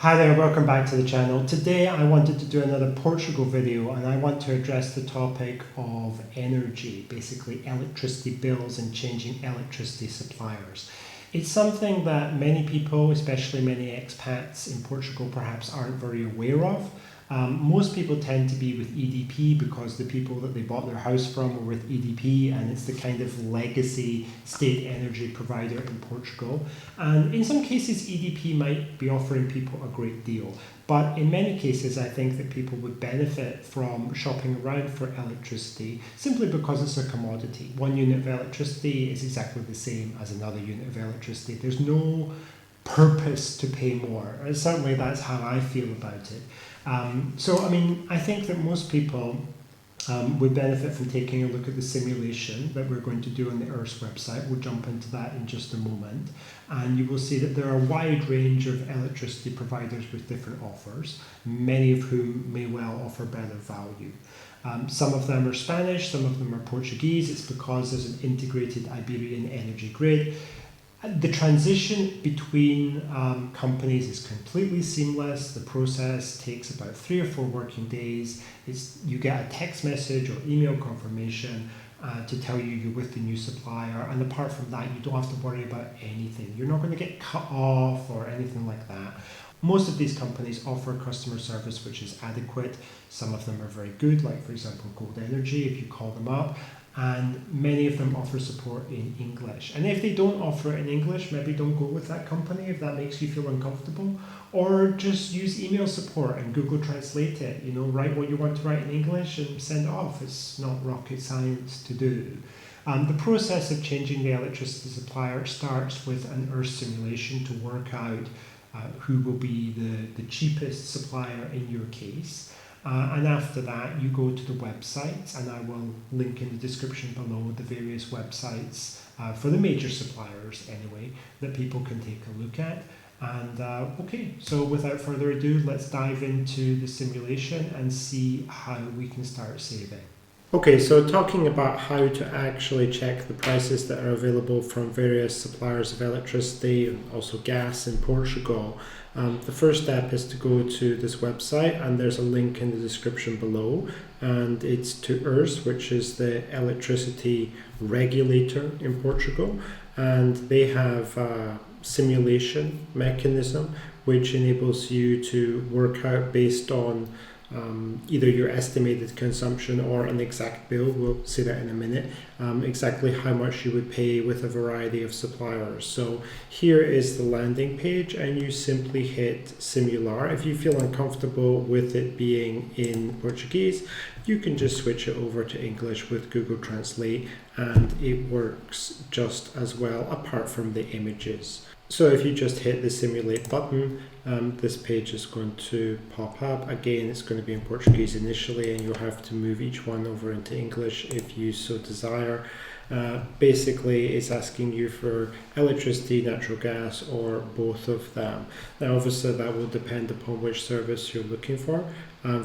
Hi there, welcome back to the channel. Today I wanted to do another Portugal video and I want to address the topic of energy, basically electricity bills and changing electricity suppliers. It's something that many people, especially many expats in Portugal, perhaps aren't very aware of. Most people tend to be with EDP because the people that they bought their house from were with EDP, and it's the kind of legacy state energy provider in Portugal. And in some cases EDP might be offering people a great deal, but in many cases I think that people would benefit from shopping around for electricity simply because it's a commodity. One unit of electricity is exactly the same as another unit of electricity. There's no purpose to pay more. And certainly that's how I feel about it. I think that most people would benefit from taking a look at the simulation that we're going to do on the ERSE website. We'll jump into that in just a moment. And you will see that there are a wide range of electricity providers with different offers, many of whom may well offer better value. Some of them are Spanish, some of them are Portuguese. It's because there's an integrated Iberian energy grid. The transition between companies is completely seamless. The process takes about 3 or 4 working days. You get a text message or email confirmation to tell you you're with the new supplier, and apart from that you don't have to worry about anything. You're not going to get cut off or anything like that. Most of these companies offer customer service which is adequate. Some of them are very good, like for example GoldEnergy if you call them up, and many of them offer support in English. And if they don't offer it in English, maybe don't go with that company if that makes you feel uncomfortable, or just use email support and Google Translate it. Write what you want to write in English and send it off. It's not rocket science to do. The process of changing the electricity supplier starts with an ERSE simulation to work out who will be the cheapest supplier in your case. And after that you go to the website, and I will link in the description below the various websites for the major suppliers anyway that people can take a look at. And okay, so without further ado, let's dive into the simulation and see how we can start saving. Okay, so talking about how to actually check the prices that are available from various suppliers of electricity and also gas in Portugal. The first step is to go to this website, and there's a link in the description below, and it's to ERSE, which is the electricity regulator in Portugal, and they have a simulation mechanism which enables you to work out based on either your estimated consumption or an exact bill, we'll see that in a minute, exactly how much you would pay with a variety of suppliers. So here is the landing page, and you simply hit simular. If you feel uncomfortable with it being in Portuguese, you can just switch it over to English with Google Translate, and it works just as well apart from the images. So if you just hit the simulate button, this page is going to pop up. Again, it's going to be in Portuguese initially, and you'll have to move each one over into English if you so desire. Basically, it's asking you for electricity, natural gas, or both of them. Now, obviously, that will depend upon which service you're looking for.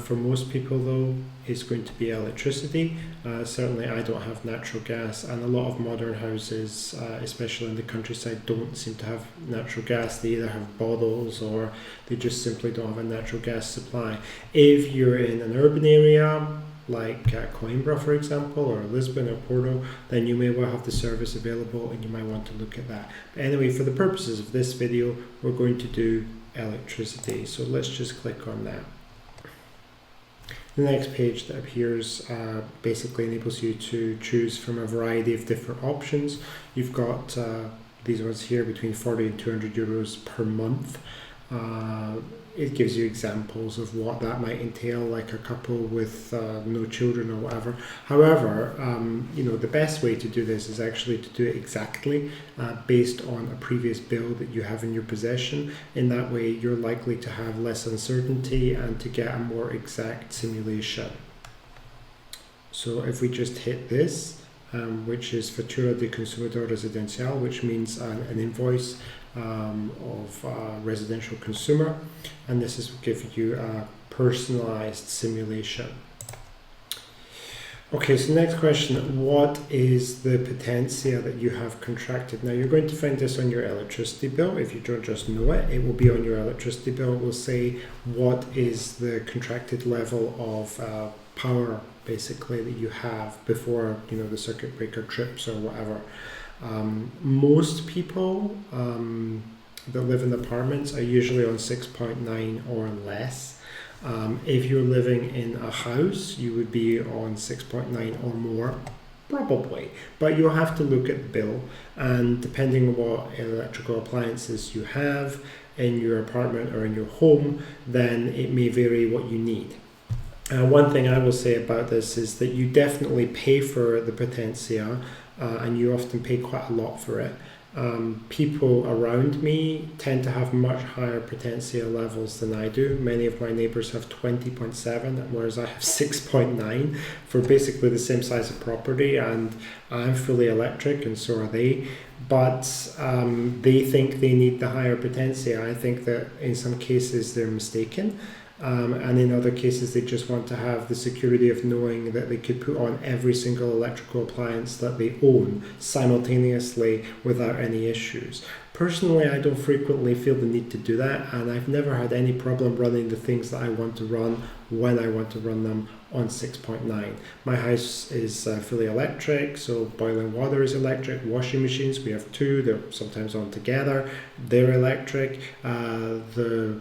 For most people, though, it's going to be electricity. Certainly, I don't have natural gas, and a lot of modern houses, especially in the countryside, don't seem to have natural gas. They either have bottles or they just simply don't have a natural gas supply. If you're in an urban area, like Coimbra, for example, or Lisbon or Porto, then you may well have the service available and you might want to look at that. But anyway, for the purposes of this video, we're going to do electricity. So let's just click on that. The next page that appears basically enables you to choose from a variety of different options. You've got these ones here between 40 and 200 euros per month. It gives you examples of what that might entail, like a couple with no children or whatever. However, the best way to do this is actually to do it exactly based on a previous bill that you have in your possession. In that way, you're likely to have less uncertainty and to get a more exact simulation. So if we just hit this, which is Fatura de Consumidor Residencial, which means an invoice of a residential consumer, and this is give you a personalized simulation. Okay, so next question, what is the potencia that you have contracted? Now you're going to find this on your electricity bill. If you don't just know it, it will be on your electricity bill. It will say what is the contracted level of power basically that you have before the circuit breaker trips or whatever. Most people that live in apartments are usually on 6.9 or less. If you're living in a house, you would be on 6.9 or more, probably. But you'll have to look at the bill, and depending on what electrical appliances you have in your apartment or in your home, then it may vary what you need. One thing I will say about this is that you definitely pay for the potencia, and you often pay quite a lot for it. People around me tend to have much higher potencia levels than I do. Many of my neighbours have 20.7, whereas I have 6.9 for basically the same size of property, and I'm fully electric and so are they. But they think they need the higher potencia. I think that in some cases they're mistaken. And in other cases they just want to have the security of knowing that they could put on every single electrical appliance that they own simultaneously without any issues. Personally, I don't frequently feel the need to do that, and I've never had any problem running the things that I want to run when I want to run them on 6.9. My house is fully electric, so boiling water is electric, washing machines, we have two, they're sometimes on together, they're electric. The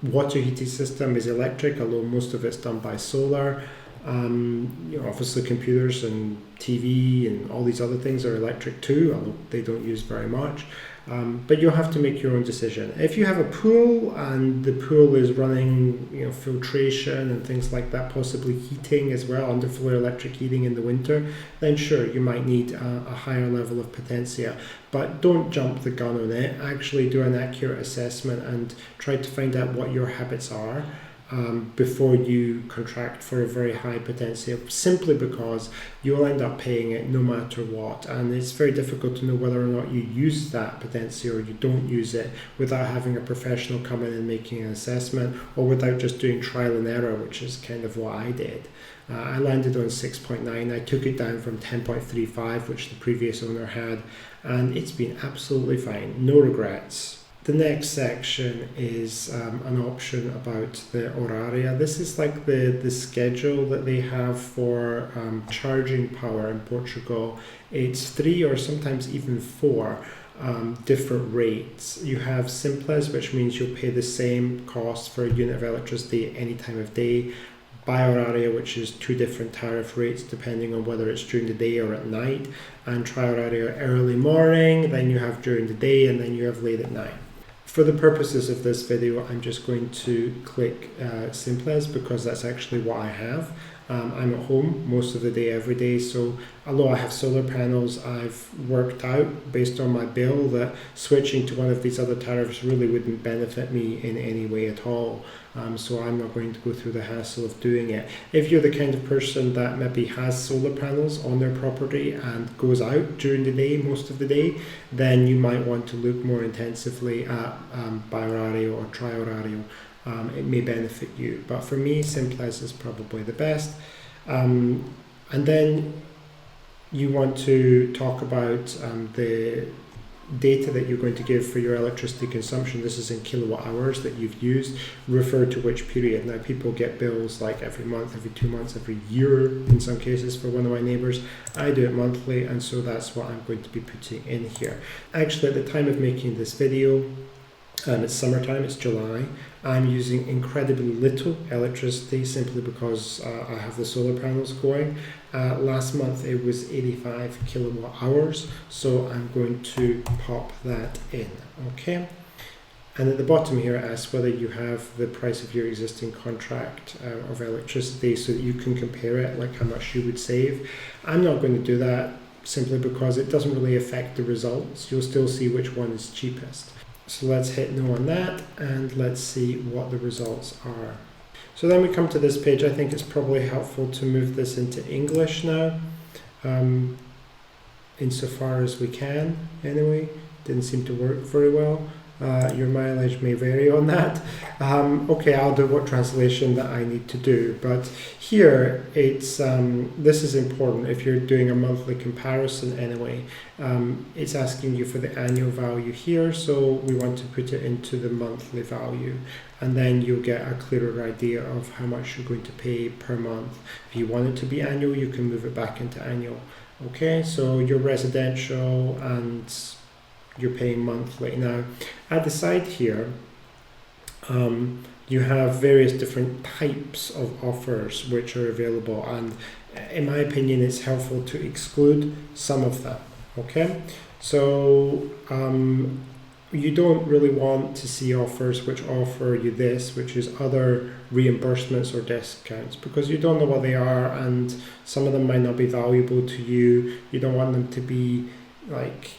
water heating system is electric, although most of it's done by solar. Obviously computers and TV and all these other things are electric too, although they don't use very much. But you'll have to make your own decision. If you have a pool and the pool is running filtration and things like that, possibly heating as well, underfloor electric heating in the winter, then sure, you might need a higher level of potencia. But don't jump the gun on it. Actually do an accurate assessment and try to find out what your habits are before you contract for a very high potencia, simply because you'll end up paying it no matter what, and it's very difficult to know whether or not you use that potencia or you don't use it without having a professional come in and making an assessment, or without just doing trial and error, which is kind of what I did. I landed on 6.9. I took it down from 10.35, which the previous owner had, and it's been absolutely fine, no regrets. The next section is an option about the horaria. This is like the schedule that they have for charging power in Portugal. It's 3 or sometimes even 4 different rates. You have simples, which means you'll pay the same cost for a unit of electricity any time of day. Bi-horaria, which is 2 different tariff rates depending on whether it's during the day or at night. And tri-horaria, early morning, then you have during the day, and then you have late at night. For the purposes of this video, I'm just going to click simples because that's actually what I have. I'm at home most of the day, every day, so although I have solar panels, I've worked out based on my bill that switching to one of these other tariffs really wouldn't benefit me in any way at all. So I'm not going to go through the hassle of doing it. If you're the kind of person that maybe has solar panels on their property and goes out during the day, most of the day, then you might want to look more intensively at bi-horario or tri-horario. It may benefit you, but for me, simples is probably the best. And then you want to talk about the data that you're going to give for your electricity consumption. This is in kilowatt hours that you've used, refer to which period. Now people get bills like every month, every 2 months, every year in some cases for one of my neighbours. I do it monthly, and so that's what I'm going to be putting in here. Actually, at the time of making this video, it's summertime, it's July, I'm using incredibly little electricity simply because I have the solar panels going. Last month it was 85 kilowatt hours, so I'm going to pop that in, okay? And at the bottom here it asks whether you have the price of your existing contract of electricity so that you can compare it, like how much you would save. I'm not going to do that simply because it doesn't really affect the results. You'll still see which one is cheapest. So let's hit no on that, and let's see what the results are. So then we come to this page. I think it's probably helpful to move this into English now, insofar as we can anyway. Didn't seem to work very well. Your mileage may vary on that. Okay, I'll do what translation that I need to do, but here it's this is important if you're doing a monthly comparison anyway. It's asking you for the annual value here, so we want to put it into the monthly value, and then you'll get a clearer idea of how much you're going to pay per month. If you want it to be annual, you can move it back into annual. Okay, so you're residential and you're paying monthly. Now, at the side here, you have various different types of offers which are available, and in my opinion, it's helpful to exclude some of them. Okay, so you don't really want to see offers which offer you this, which is other reimbursements or discounts, because you don't know what they are, and some of them might not be valuable to you. You don't want them to be like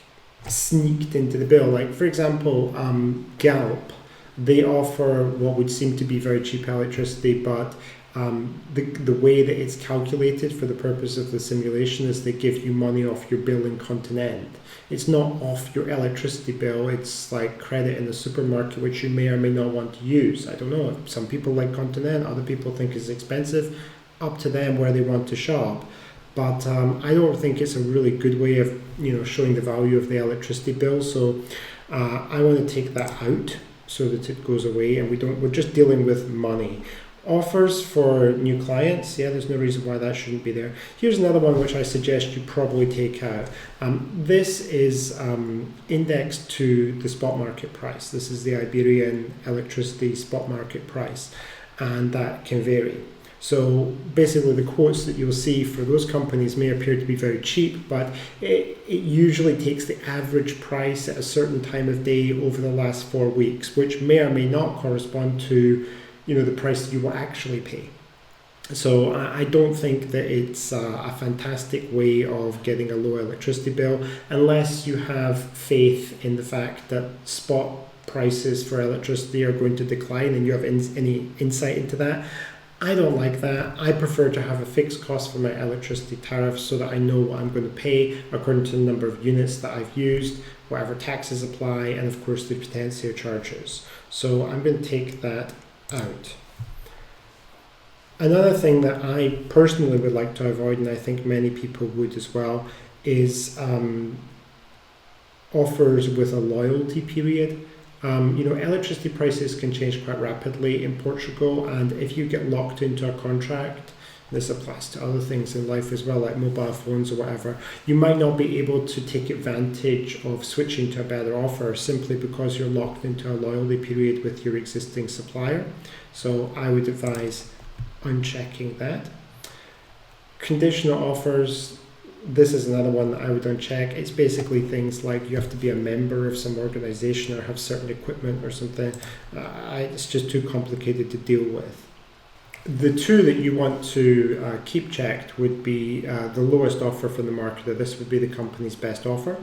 sneaked into the bill. Like for example, Galp, they offer what would seem to be very cheap electricity, but the way that it's calculated for the purpose of the simulation is they give you money off your bill in continent. It's not off your electricity bill, it's like credit in the supermarket, which you may or may not want to use. I don't know, some people like continent, other people think it's expensive, up to them where they want to shop. But I don't think it's a really good way of showing the value of the electricity bill. So I want to take that out so that it goes away, and we're just dealing with money. Offers for new clients, yeah, there's no reason why that shouldn't be there. Here's another one which I suggest you probably take out. This is indexed to the spot market price. This is the Iberian electricity spot market price, and that can vary. So basically the quotes that you'll see for those companies may appear to be very cheap, but it usually takes the average price at a certain time of day over the last 4 weeks, which may or may not correspond to the price that you will actually pay. So I don't think that it's a fantastic way of getting a low electricity bill, unless you have faith in the fact that spot prices for electricity are going to decline and you have any insight into that. I don't like that. I prefer to have a fixed cost for my electricity tariff so that I know what I'm going to pay according to the number of units that I've used, whatever taxes apply, and of course the potencia charges. So I'm going to take that out. Another thing that I personally would like to avoid, and I think many people would as well, is offers with a loyalty period. Electricity prices can change quite rapidly in Portugal, and if you get locked into a contract, this applies to other things in life as well, like mobile phones or whatever, you might not be able to take advantage of switching to a better offer simply because you're locked into a loyalty period with your existing supplier. So I would advise unchecking that. Conditional offers, this is another one that I would uncheck. It's basically things like you have to be a member of some organization or have certain equipment or something. It's just too complicated to deal with. The two that you want to keep checked would be the lowest offer from the market. This would be the company's best offer,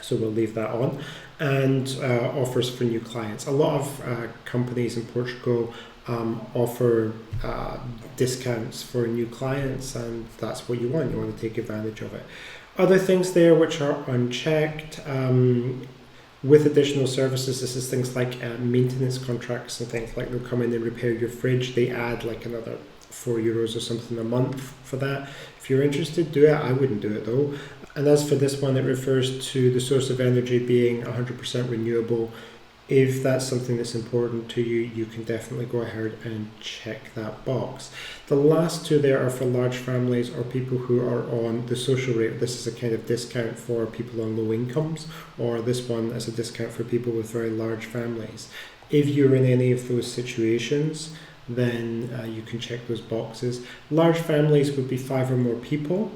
so we'll leave that on, and offers for new clients. A lot of companies in Portugal offer discounts for new clients, and that's what you want. You want to take advantage of it. Other things there which are unchecked with additional services, this is things like maintenance contracts and things like they'll come in and repair your fridge. They add like another €4 or something a month for that. If you're interested, do it. I wouldn't do it though. And as for this one, it refers to the source of energy being 100% renewable. If that's something that's important to you, you can definitely go ahead and check that box. The last two there are for large families or people who are on the social rate. This is a kind of discount for people on low incomes, or this one is a discount for people with very large families. If you're in any of those situations, then you can check those boxes. Large families would be 5 or more people.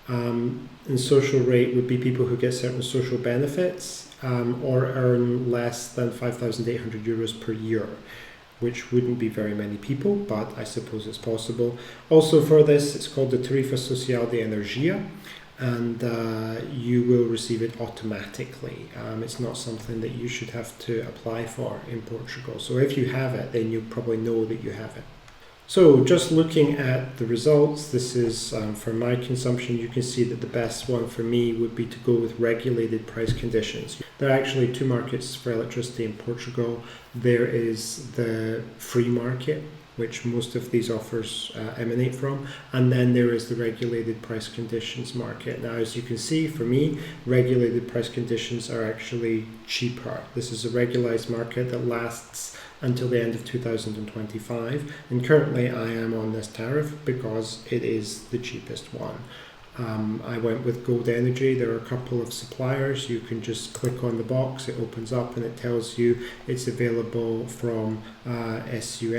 And social rate would be people who get certain social benefits or earn less than €5,800 per year, which wouldn't be very many people, but I suppose it's possible. Also for this, it's called the Tarifa Social de Energia, and you will receive it automatically. It's not something that you should have to apply for in Portugal. So if you have it, then you probably know that you have it. So just looking at the results, this is for my consumption, you can see that the best one for me would be to go with regulated price conditions. There are actually two markets for electricity in Portugal. There is the free market, which most of these offers emanate from, and then there is the regulated price conditions market. Now, as you can see, for me, regulated price conditions are actually cheaper. This is a regularized market that lasts until the end of 2025, and currently I am on this tariff because it is the cheapest one. I went with GoldEnergy. There are a couple of suppliers. You can just click on the box, it opens up and it tells you it's available from EZU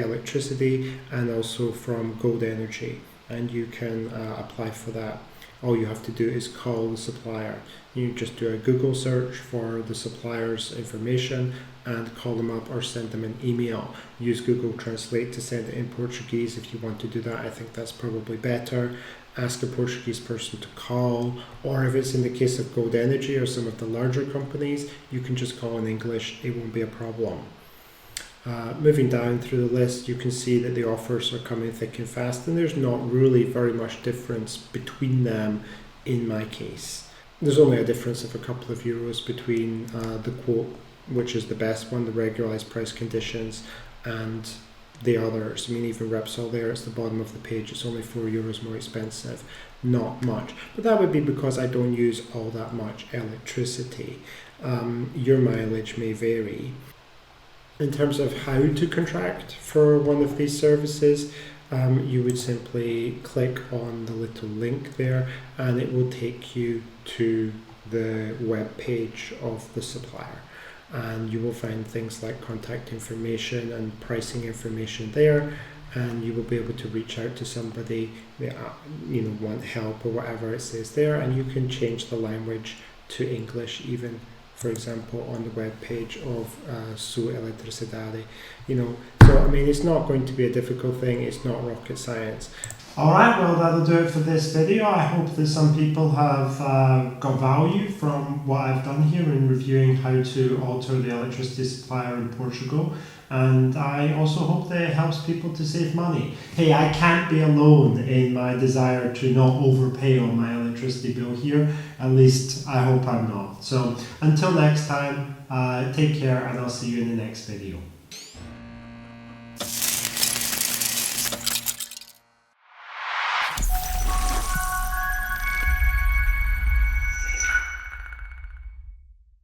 Electricity and also from GoldEnergy, and you can apply for that. All you have to do is call the supplier. You just do a Google search for the supplier's information and call them up or send them an email. Use Google Translate to send it in Portuguese if you want to do that. I think that's probably better. Ask a Portuguese person to call, or if it's in the case of GoldEnergy or some of the larger companies, you can just call in English. It won't be a problem. Moving down through the list, you can see that the offers are coming thick and fast, and there's not really very much difference between them in my case. There's only a difference of a couple of euros between the quote, which is the best one, the regularized price conditions, and the others. I mean, even Repsol there, it's the bottom of the page, it's only €4 more expensive. Not much. But that would be because I don't use all that much electricity. Your mileage may vary. In terms of how to contract for one of these services, you would simply click on the little link there and it will take you to the web page of the supplier, and you will find things like contact information and pricing information there, and you will be able to reach out to somebody that want help or whatever it says there, and you can change the language to English even. For example, on the web page of ERSE Eletricidade, So I mean, it's not going to be a difficult thing. It's not rocket science. Alright, well that'll do it for this video. I hope that some people have got value from what I've done here in reviewing how to alter the electricity supplier in Portugal, and I also hope that it helps people to save money. Hey, I can't be alone in my desire to not overpay on my electricity bill here. At least I hope I'm not. So until next time, take care and I'll see you in the next video.